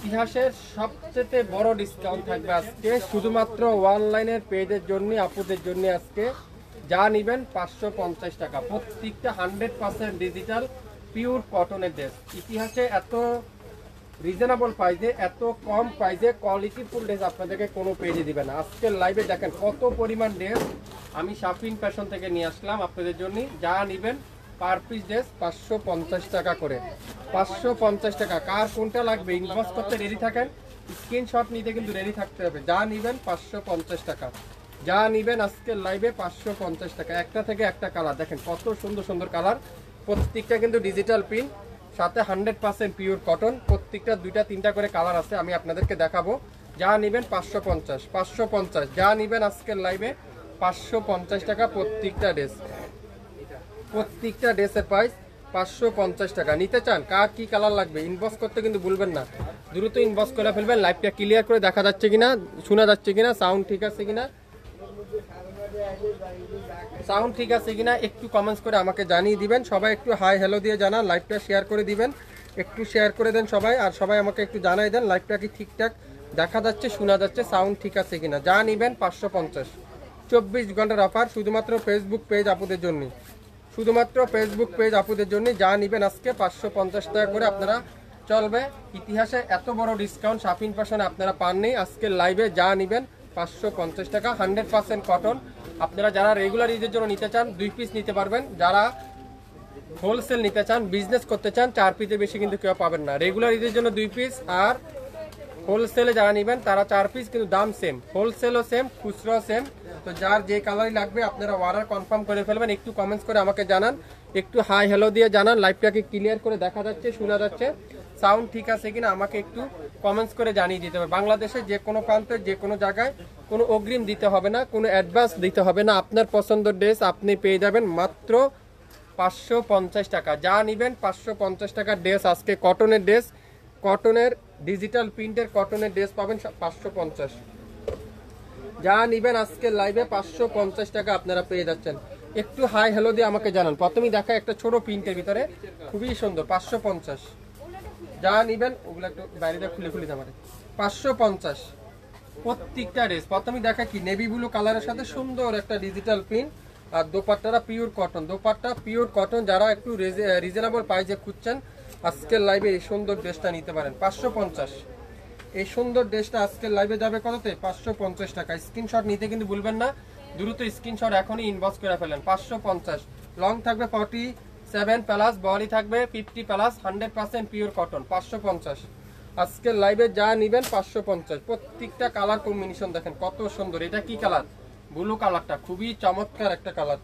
ইতিহাসের সবচেয়ে বড় ডিসকাউন্ট থাকবে আজকে শুধুমাত্র অনলাইনের পেজের জন্য, আপুদের জন্য। আজকে যা নেবেন 550 টাকা, প্রত্যেকটা 100% ডিজিটাল পিওর কটনের ড্রেস। ইতিহাসে এত রিজনেবল প্রাইসে, এত কম প্রাইসে কোয়ালিটি ফুল ড্রেস আপনাদেরকে কোনো পেজে দিবে না। আজকের লাইভে দেখেন কত পরিমাণ ড্রেস আমি শাপিং ফ্যাশন থেকে নিয়ে আসলাম আপনাদের জন্য। যা নেবেন পার পিস ড্রেস 550 টাকা করে, 550 টাকা। কার কোনটা লাগবে ইনবক্স করতে রেডি থাকেন, স্ক্রিনশট নিতে কিন্তু রেডি থাকতে হবে। যা নেবেন 550 টাকা, যা নেবেন আজকের লাইভে 550 টাকা। একটা থেকে একটা কালার দেখেন কত সুন্দর সুন্দর কালার, প্রত্যেকটা কিন্তু ডিজিটাল প্রিন্ট, সাথে 100% পিওর কটন। প্রত্যেকটা 2টা 3টা করে কালার আছে, আমি আপনাদেরকে দেখাবো। যা নেবেন 550, 550। যা নেবেন আজকের লাইভে 550 টাকা প্রত্যেকটা ড্রেস, প্রত্যেকটা ড্রেসের প্রাইস 550 টাকা। নিতে চান কার কি কালার লাগবে ইনবক্স করতে কিন্তু ভুলবেন না, দ্রুত ইনবক্স করে ফেলবেন। লাইভটা ক্লিয়ার করে দেখা যাচ্ছে কিনা, শোনা যাচ্ছে কিনা, সাউন্ড ঠিক আছে কিনা, সাউন্ড ঠিক আছে কিনা একটু কমেন্টস করে আমাকে জানিয়ে দিবেন। সবাই একটু হাই হ্যালো দিয়ে জানান, লাইভটা শেয়ার করে দিবেন, একটু শেয়ার করে দেন সবাই। আর সবাই আমাকে একটু জানাই দেন লাইভটা কি ঠিকঠাক দেখা যাচ্ছে, শোনা যাচ্ছে, সাউন্ড ঠিক আছে কিনা। যা নেবেন 550, 24 ঘন্টার অফার শুধুমাত্র ফেসবুক পেজ আপুদের জন্য, শুধুমাত্র ফেসবুক পেজ আপুদের জন্য। যা নেবেন আজকে 550 টাকা করে আপনারা চলবে। ইতিহাসে এত বড় ডিসকাউন্ট শাপিং ফ্যাশনে আপনারা পাননি। আজকের লাইভে যা নেবেন 550 টাকা, 100% কটন। আপনারা যারা রেগুলার ইউজের জন্য নিতে চান 2 পিস নিতে পারবেন, যারা হোলসেল নিতে চান, বিজনেস করতে চান 4 পিসের বেশি কিন্তু কেউ পাবেন না। রেগুলার ইউজের জন্য 2 পিস, আর হোলসেলে যারা নেবেন তারা 4 পিস, কিন্তু দাম সেম, হোলসেলও সেম, খুচরাও সেম। তো যার যে কালারই লাগবে আপনারা অর্ডার কনফার্ম করে ফেলবেন। একটু কমেন্টস করে আমাকে জানান, একটু হাই হ্যালো দিয়ে জানান লাইভটাকে ক্লিয়ার করে দেখা যাচ্ছে, শোনা যাচ্ছে, সাউন্ড ঠিক আছে কিনা আমাকে একটু কমেন্টস করে জানিয়ে দিতে হবে। বাংলাদেশের যে কোনো প্রান্তে যে কোনো জায়গায় কোনো অগ্রিম দিতে হবে না, কোনো অ্যাডভান্স দিতে হবে না। আপনার পছন্দের ড্রেস আপনি পেয়ে যাবেন মাত্র 550 টাকা। যা নেবেন 550 টাকার ড্রেস। আজকে কটনের ড্রেস, কটনের ডিজিটাল প্রিন্টের কটনের ড্রেস পাবেন 550। যা নেবেন আজকে লাইভে 550 টাকা আপনারা পেয়ে যাচ্ছেন। একটু হাই হ্যালো দিয়ে আমাকে জানান। প্রথমেই দেখা একটা ছোট প্রিন্টের ভিতরে খুবই সুন্দর, 550। যা নেবেন ওগুলো একটু বাইরে খুলে খুলে দেওয়া 550 প্রত্যেকটা ড্রেস। প্রথমেই দেখা কি নেভি ব্লু কালারের সাথে সুন্দর একটা ডিজিটাল প্রিন্ট, আর দোপাট্টাটা pure cotton, dupatta pure cotton. যারা একটু রিজনেবল প্রাইসে খুঁজছেন আজকের লাইভে এই সুন্দর ড্রেসটা নিতে পারেন 550। এই সুন্দর ড্রেসটা আজকের লাইভে যাবে কততে? 550 টাকা। স্ক্রিনশট নিতে কিন্তু ভুলবেন না, দ্রুত স্ক্রিনশট এখনই ইনবক্স করে ফেলেন। 550, লং থাকবে 47 প্লাস, বডি থাকবে 50 প্লাস, 100% পিওর কটন। 550 আজকের লাইভে যা নেবেন 550। প্রত্যেকটা কালার কম্বিনেশন দেখেন কত সুন্দর। এটা কি কালার? ব্লু কালারটা খুবই চমৎকার একটা কালার,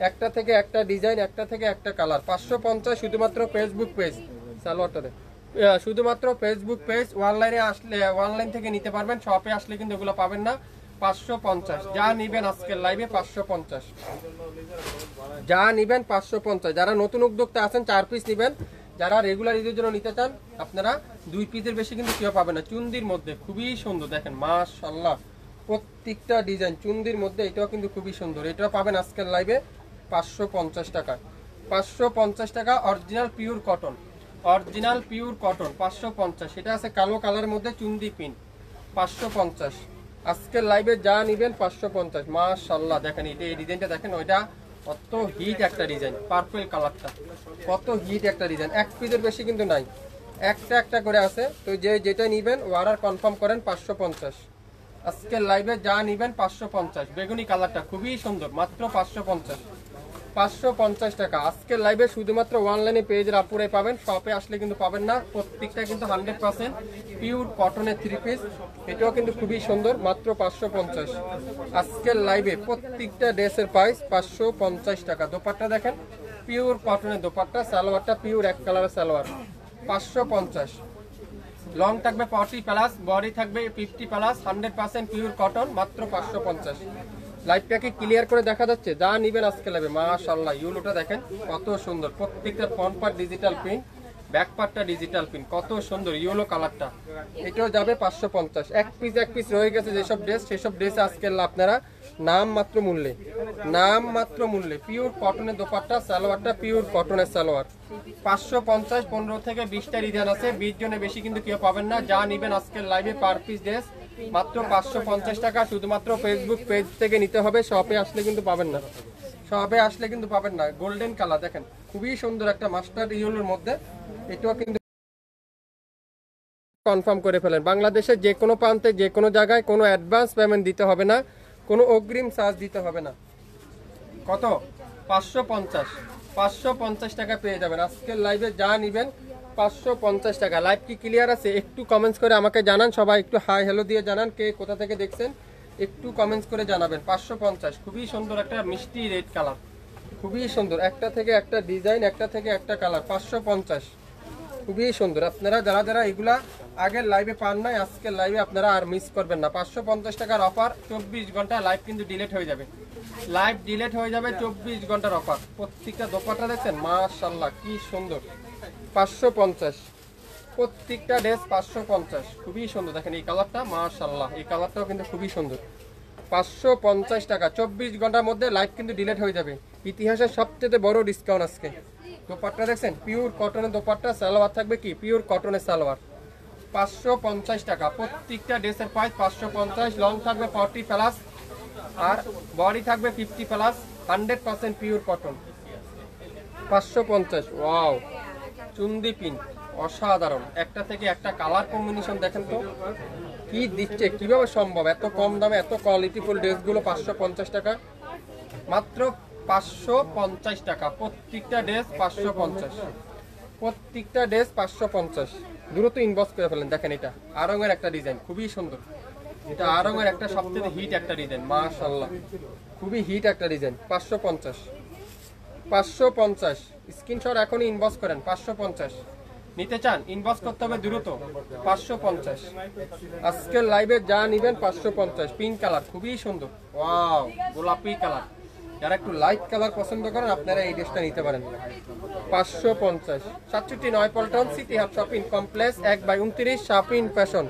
একটা থেকে একটা ডিজাইন, একটা থেকে একটা কালার। 550 শুধুমাত্র ফেসবুক পেজ, সালোয়ারটাতে শুধুমাত্র ফেসবুক পেজ। অনলাইনে আসলে অনলাইন থেকে নিতে পারবেন, শপে আসলে কিন্তু এগুলো পাবেন না। 550 যা নেবেন আজকের লাইভে 550, যা নেবেন 550। যারা নতুন উদ্যোক্তা আছেন 4 পিস নেবেন, যারা রেগুলার ইউজের জন্য নিতে চান আপনারা 2 পিসের বেশি কিন্তু কেউ পাবেন না। চুন্দির মধ্যে খুবই সুন্দর দেখেন, মাশাআল্লাহ, প্রত্যেকটা ডিজাইন চুন্দির মধ্যে। এটাও কিন্তু খুবই সুন্দর, এটাও পাবেন আজকের লাইভে 550 টাকা। 550 টাকা original pure cotton, original pure cotton 550। সেটা আছে কালো কালারের মধ্যে চুন্দি প্রিন্ট, 550 আজকের লাইভে যা নেবেন 550। মাশাআল্লাহ দেখেন এটা, এই ডিজাইনটা দেখেন, ওইটা কত হিট একটা ডিজাইন, পার্পল কালারটা কত হিট একটা ডিজাইন। 1 পিসের বেশি কিন্তু নাই, একটা একটা করে আছে। তো যে যেটা নেবেন অর্ডার কনফার্ম করেন 550। আজকের লাইভে যা নেবেন 550। বেগুনি কালারটা খুবই সুন্দর, মাত্র 550, 550 টাকা। আজকের লাইভে শুধুমাত্র অনলাইনে পেজের আপুরে পাবেন, শপে আসলে কিন্তু পাবেন না। প্রত্যেকটা কিন্তু 100% পিওর কটনের 3 পিস। এটাও কিন্তু খুবই সুন্দর, মাত্র 550। আজকের লাইভে প্রত্যেকটা ড্রেসের প্রাইস 550 টাকা। দোপাট্টা দেখেন পিওর কটনের দোপাট্টা, সালোয়ারটা পিওর এক কালারের সালোয়ার, 550। লং থাকবে 40 প্লাস, বডি থাকবে 50 প্লাস, 100% পিওর কটন, মাত্র 550। লাইভটাকে ক্লিয়ার করে দেখা যাচ্ছে? যা নেবেন আজকে লাইভে মাশাআল্লাহ। ইউলোটা দেখেন কত সুন্দর, প্রত্যেকটা front part digital print, back পার্টটা ডিজিটাল প্রিন্ট, কত সুন্দর ইয়েলো কালারটা। এটাও যাবে 550। এক পিস রয়ে গেছে যেসব ড্রেস, সেসব ড্রেস আজকে আপনারা নাম মাত্র মূল্যে, নাম মাত্র মূল্যে। পিওর কটনের দোপাট্টা, সালোয়ারটা পিওর কটনের সালোয়ার। 550, 15 থেকে 20টা ডিজাইন আছে, 20 জনের বেশি কিন্তু কেউ পাবেন না। যা নিবেন আজকের লাইভে পার পিস ড্রেস মাত্র 550 টাকা। শুধুমাত্র ফেসবুক পেজ থেকে নিতে হবে, শপে আসলে কিন্তু পাবেন না, শপে আসলে কিন্তু পাবেন না। গোল্ডেন কালার দেখেন, খুবই সুন্দর একটা মাস্টার্ড ইয়েলোর মধ্যে। এটাও কিন্তু কনফার্ম করে ফেলেন। বাংলাদেশের যে কোনো প্রান্তে যে কোনো জায়গায় কোনো অ্যাডভান্স পেমেন্ট দিতে হবে না, কোনো অগ্রিম চার্জ দিতে হবে না। কত? 550, 550 টাকা পেয়ে যাবেন আজকের লাইভে। যা নিবেন 550 টাকা। লাইভ কি ক্লিয়ার আছে? একটু কমেন্টস করে আমাকে জানান, সবাই একটু হাই হ্যালো দিয়ে জানান কে কোথা থেকে দেখছেন, একটু কমেন্টস করে জানাবেন। 550, খুবই সুন্দর একটা মিষ্টি রেড কালার, খুবই সুন্দর। একটা থেকে একটা ডিজাইন, একটা থেকে একটা কালার। 550, খুবই সুন্দর। আপনারা যারা যারা এগুলা আগের লাইভে পান নাই, আজকের লাইভে আপনারা আর মিস করবেন না। 550 টাকার অফার, 24 ঘন্টা লাইভ কিন্তু ডিলিট হয়ে যাবে, লাইভ ডিলিট হয়ে যাবে। 24 ঘন্টার অফার। প্রত্যেকটা দোপাট্টা দেখছেন, মাশাআল্লাহ কি সুন্দর। 550, প্রত্যেকটা ড্রেস 550, খুবই সুন্দর। দেখেন এই কালারটা, মাশাআল্লাহ এই কালারটাও কিন্তু খুবই সুন্দর। 550 টাকা, 24 ঘন্টার মধ্যে লাইভ কিন্তু ডিলিট হয়ে যাবে। ইতিহাসের সবচেয়ে বড় ডিসকাউন্ট আজকে। দোপাট্টা দেখছেন, পিওর কটনের দোপাট্টা, সালোয়ার থাকবে কি পিওর কটনের সালোয়ার। 550 টাকা, প্রত্যেকটা ড্রেসের প্রাইস 550। লং থাকবে 40 প্লাস আর বডি থাকবে 50 প্লাস, 100% পিওর কটন। 550। ওয়াও, চুন্দি পিন অসাধারণ। একটা থেকে একটা কালার কম্বিনেশন দেখেন তো কি দিচ্ছে, কিভাবে সম্ভব এত কম দামে এত কোয়ালিটিফুল ড্রেসগুলো। 550 টাকা, মাত্র 550 টাকা। প্রত্যেকটা ড্রেস 550, প্রত্যেকটা ড্রেস 550। দ্রুত ইনবক্স করে ফেলেন। দেখেন এটা আরঙের একটা ডিজাইন, খুবই সুন্দর। এটা আরঙের একটা সবচেয়ে হিট একটা ডিজাইন, মাশাআল্লাহ খুবই হিট একটা ডিজাইন। 550, 550। স্ক্রিনশট এখনই ইনবক্স করেন। 550 নিতে চান, ইনবক্স করতে হবে দ্রুত। 550 আজকের লাইভে যা নিবেন 550। পিঙ্ক কালার, খুবই সুন্দর। ওয়াও, গোলাপি কালার। যারা একটু লাইট কালার পছন্দ করেন আপনারা এই ড্রেসটা নিতে পারেন। 550, 67 Paltan city hub shopping complex 1/29 shopping fashion.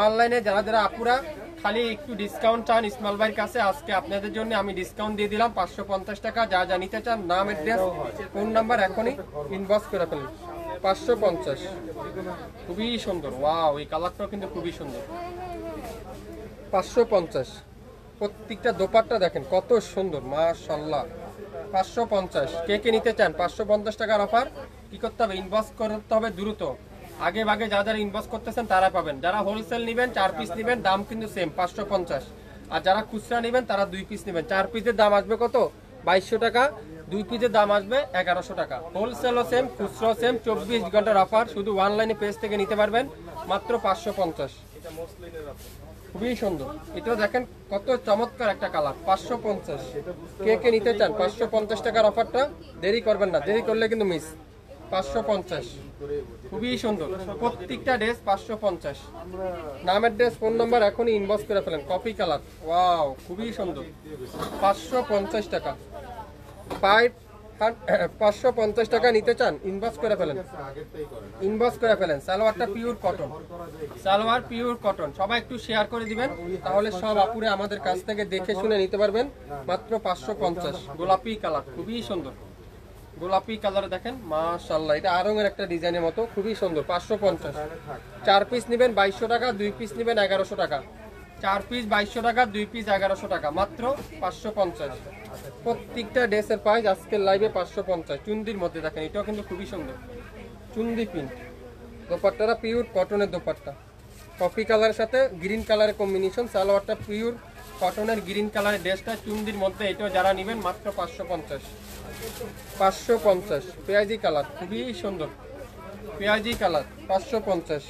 অনলাইনে যারা যারা আপুরা খালি একটু ডিসকাউন্ট চান ইসমাইল ভাইয়ের কাছে, আজকে আপনাদের জন্য আমি ডিসকাউন্ট দিয়ে দিলাম 550 টাকা। যা যা নিতে চান নাম, অ্যাড্রেস, ফোন নাম্বার এখনই ইনবক্স করে ফেলুন। 550, খুবই সুন্দর। ওয়াও, এই কালারটাও কিন্তু খুবই সুন্দর। 550, প্রত্যেকটা দোপাট্টা দেখেন কত সুন্দর, মাশাআল্লাহ। 550, কে কে নিতে চান? 550 টাকার অফার। কি করতে হবে? ইনবক্স করতে হবে দ্রুত। আগে ভাগে যারা যারা ইনবক্স করতেছেন তারা পাবেন। যারা হোলসেল নেবেন 4 পিস নেবেন, দাম কিন্তু সেম 550। আর যারা খুচরা নেবেন তারা 2 পিস নেবেন। 4 পিসের দাম আসবে কত? 2200 টাকা। 2 পিসের দাম আসবে 1100 টাকা। হোলসেলও সেম, খুচরাও সেম। 24 ঘন্টার অফার। শুধু অনলাইনে পেজ থেকে নিতে পারবেন মাত্র 550। খুবই সুন্দর। এটাও দেখেন কত চমৎকার একটা কালার। 550, কে কে নিতে চান? 550 টাকার অফারটা দেরি করবেন না, দেরি করলে কিন্তু মিস। 550, খুবই সুন্দর। প্রত্যেকটা ড্রেস 550। নামের ড্রেস, ফোন নাম্বার এখনই ইনবক্স করে ফেলেন। কফি কালার, ওয়াও খুবই সুন্দর। 550 টাকা। 550 টাকা নিতে চান? ইনবক্স করে ফেলেন, ইনবক্স করে ফেলেন। সালোয়ারটা pure cotton, salwar pure cotton. সবাই একটু শেয়ার করে দিবেন, তাহলে সব আপুরে আমাদের কাছ থেকে দেখে শুনে নিতে পারবেন। মাত্র 550। গোলাপি কালার, খুবই সুন্দর। গোলাপি কালার দেখেন, মাশাআল্লাহ। এটা আরঙের একটা ডিজাইনের মতো, খুবই সুন্দর। 550। 4 পিস নেবেন 2200 টাকা, 2 পিস নেবেন 1100 টাকা। 4 পিস 2200 টাকা, 2 পিস 1100 টাকা। মাত্র 550। প্রত্যেকটা ড্রেসের প্রাইস আজকের লাইভে 550। চুন্দির মধ্যে দেখেন, এটাও কিন্তু খুবই সুন্দর। চুন্দি প্রিন্ট দোপাট্টাটা পিওর কটনের দোপাট্টা, কফি কালারের সাথে গ্রিন কালারের কম্বিনেশন। সালোয়ারটা পিওর কটনের গ্রিন কালারের ড্রেসটা চুন্দির মধ্যে। এটাও যারা নেবেন মাত্র 550। 550। পেঁয়াজি কালার, খুবই সুন্দর পেঁয়াজি কালার। 550।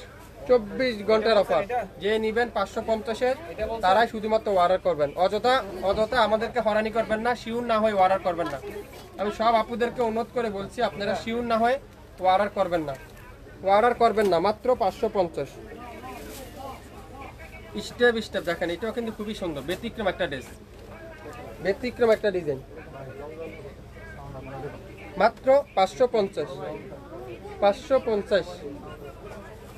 24 ঘন্টার অফার। যে নিবেন 550-এর তারাই শুধুমাত্র অর্ডার করবেন। অযথা আমাদেরকে হয়রানি করবেন না, শিওর না হয়ে অর্ডার করবেন না। আমি সব আপুদেরকে অনুরোধ করে বলছি, আপনারা শিওর না হয়ে অর্ডার করবেন না, অর্ডার করবেন না। মাত্র 550। স্টেপ স্টেপ দেখেন, এটাও কিন্তু খুবই সুন্দর। ব্যতিক্রম একটা ড্রেস, ব্যতিক্রম একটা ডিজাইন। মাত্র 550। 550,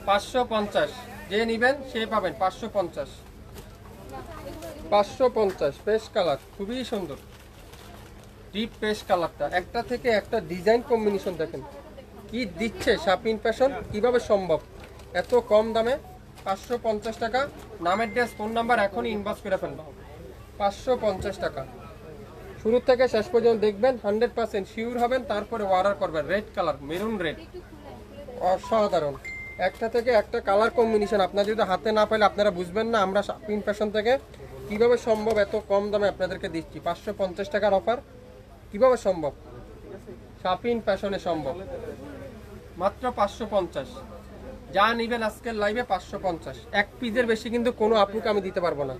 550। যে নিবেন সে পাবেন 550। 550 পেস্ট কালার, খুবই সুন্দর ডিপ পেস্ট কালারটা, একটা থেকে একটা ডিজাইন কম্বিনেশন দেখেন কি দিচ্ছে শাপিন ফ্যাশন, কিভাবে সম্ভব এত কম দামে। 550 টাকা, নামের ড্রেস ফোন নাম্বার এখনই ইনবক্স করে ফেলবো। 550 টাকা, শুরু থেকে শেষ পর্যন্ত দেখবেন, 100% শিওর হবেন, তারপরে অর্ডার করবেন। রেড কালার, মেরুন রেড, অসাধারণ। একটা থেকে একটা কালার কম্বিনেশন আপনারা যদি হাতে না পাইলে আপনারা বুঝবেন না আমরা শাপিন ফ্যাশন থেকে কিভাবে সম্ভব এত কম দামে আপনাদেরকে দিচ্ছি। 550 টাকার অফার কিভাবে সম্ভব, শাপিন ফ্যাশনে সম্ভব, মাত্র 550। যা নিবেন আজকের লাইভে 550। এক পিসের বেশি কিন্তু কোনো আপুকে আমি দিতে পারবো না,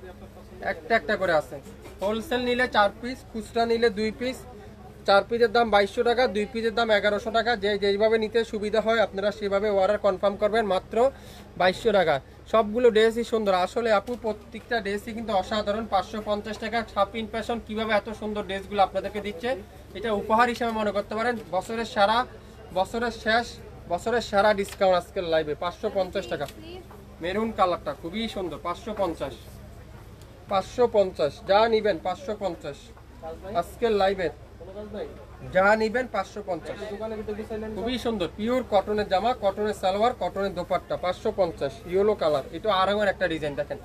একটা একটা করে আছে। হোলসেল নিলে 4 পিস, খুচরা নিলে 2 পিস। 4 পিসের দাম 2200 টাকা, 2 পিসের দাম 1100 টাকা। যেইভাবে নিতে সুবিধা হয় আপনারা সেভাবে অর্ডার কনফার্ম করবেন, মাত্র 2200 টাকা। সবগুলো ড্রেসই সুন্দর, আসলে আপু প্রত্যেকটা ড্রেসই কিন্তু অসাধারণ। 550 টাকা শাপিন ফ্যাশন কিভাবে এত সুন্দর ড্রেসগুলো আপনাদেরকে দিচ্ছে, এটা উপহার হিসেবে মনে করতে পারেন। বছরের শেষ, বছরের সারা ডিসকাউন্ট আজকের লাইভে 550 টাকা। মেরুন কালারটা খুবই সুন্দর, 550 যা নিবেন 550 আজকের লাইভে, যা নিবেন 550। খুবই সুন্দর পিওর কটনের জামা, কটনের সালোয়ার, কটনের দোপাট্টা, 550। ইয়েলো কালার, এটা আরঙের একটা ডিজাইন দেখেন,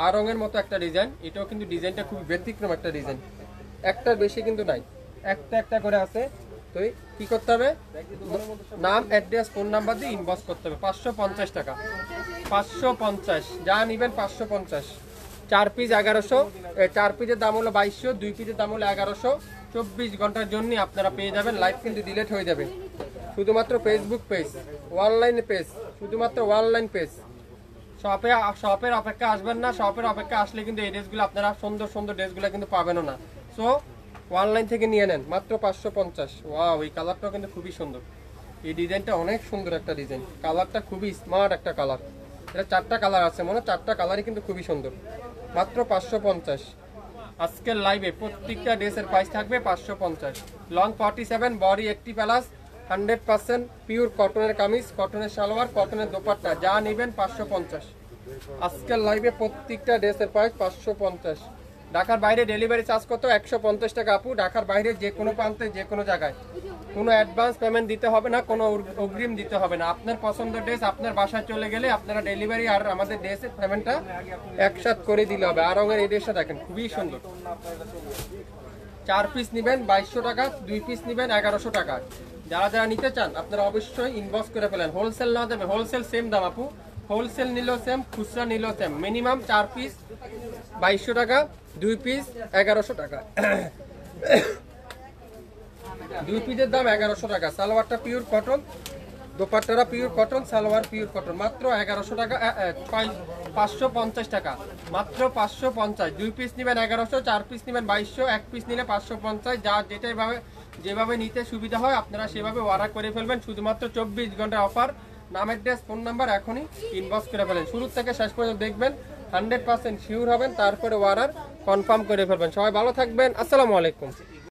আরঙের মতো একটা ডিজাইন। এটাও কিন্তু ডিজাইনটা খুব ব্যতিক্রম একটা ডিজাইন, একটার বেশি কিন্তু নাই, একটা একটা করে আছে। তো কি করতে হবে, নাম অ্যাড্রেস ফোন নাম্বার দিয়ে ইনবক্স করতে হবে। 550 টাকা, 550 যা নিবেন 550। 4 পিস 1100, 4 পিসের দাম হলো 2200, 2 পিসের দাম হলো 1100। 24 ঘন্টার জন্য আপনারা পেয়ে যাবেন, লাইভ কিন্তু ডিলিট হয়ে যাবে। শুধুমাত্র ফেসবুক পেজ, অনলাইন পেজ, শুধুমাত্র অনলাইন পেজ। শপের অপেক্ষা আসবেন না, শপের অপেক্ষা আসলে কিন্তু এই ড্রেসগুলো আপনারা সুন্দর সুন্দর ড্রেসগুলো কিন্তু পাবেনও না। সো অনলাইন থেকে নিয়ে নেন, মাত্র 550। ওয়াও, এই কালারটাও কিন্তু খুবই সুন্দর, এই ডিজাইনটা অনেক সুন্দর একটা ডিজাইন, কালারটা খুবই স্মার্ট একটা কালার। এটা 4টা কালার আছে, মনে হয় 4টা কালারই কিন্তু খুবই সুন্দর, মাত্র 550। আজকের লাইভে প্রত্যেকটা ড্রেসের প্রাইস থাকবে 550। লং 47, বডি 80+, 100% পিওর কটনের কামিজ, কটনের সালোয়ার, কটনের দোপাট্টা, যা নেবেন 550। আজকের লাইভে প্রত্যেকটা ড্রেসের প্রাইস 550। ঢাকার বাইরে ডেলিভারি চার্জ কত, 150 টাকা আপু। ঢাকার বাইরে যে কোনো প্রান্তে যে কোনো জায়গায় কোনো অ্যাডভান্স পেমেন্ট দিতে হবে না, কোনো অগ্রিম দিতে হবে না। আপনার পছন্দের ড্রেস আপনার বাসায় চলে গেলে আপনারা ডেলিভারি আর আমাদের ড্রেসের পেমেন্টটা একসাথে করে দিলে হবে। আর রঙের এই ড্রেসটা দেখেন খুবই সুন্দর, 4 পিস নেবেন 2200 টাকা, 2 পিস নেবেন 1100 টাকা। যারা যারা নিতে চান আপনারা অবশ্যই ইনবক্স করে ফেলেন। হোলসেল না দেবে, হোলসেল সেম দাম আপু, হোলসেল নিলেও সেম, খুচরা নিলেও সেম। মিনিমাম 4 পিস 2200 টাকা, 2 পিস 1100 টাকা। 2 পিসের দাম 1100 টাকা। সালোয়ারটা পিওর কটন, দোপাট্টাটা pure cotton, salwar pure cotton, মাত্র 1100 টাকা, 550 টাকা, মাত্র 550। 2 পিস নেবেন 1100, 4 পিস নেবেন 2200, 1 পিস নিলে 550। যা যেভাবে নিতে সুবিধা হয় আপনারা সেভাবে অর্ডার করে ফেলবেন। শুধুমাত্র 24 ঘন্টার অফার। নাম অ্যাড্রেস ফোন নাম্বার এখনই ইনবক্স করে ফেলেন, শুরু থেকে শেষ পর্যন্ত দেখবেন, 100% শিওর হবেন, তারপরে অর্ডার কনফার্ম করে ফেলবেন। সবাই ভালো থাকবেন, আসসালামু আলাইকুম।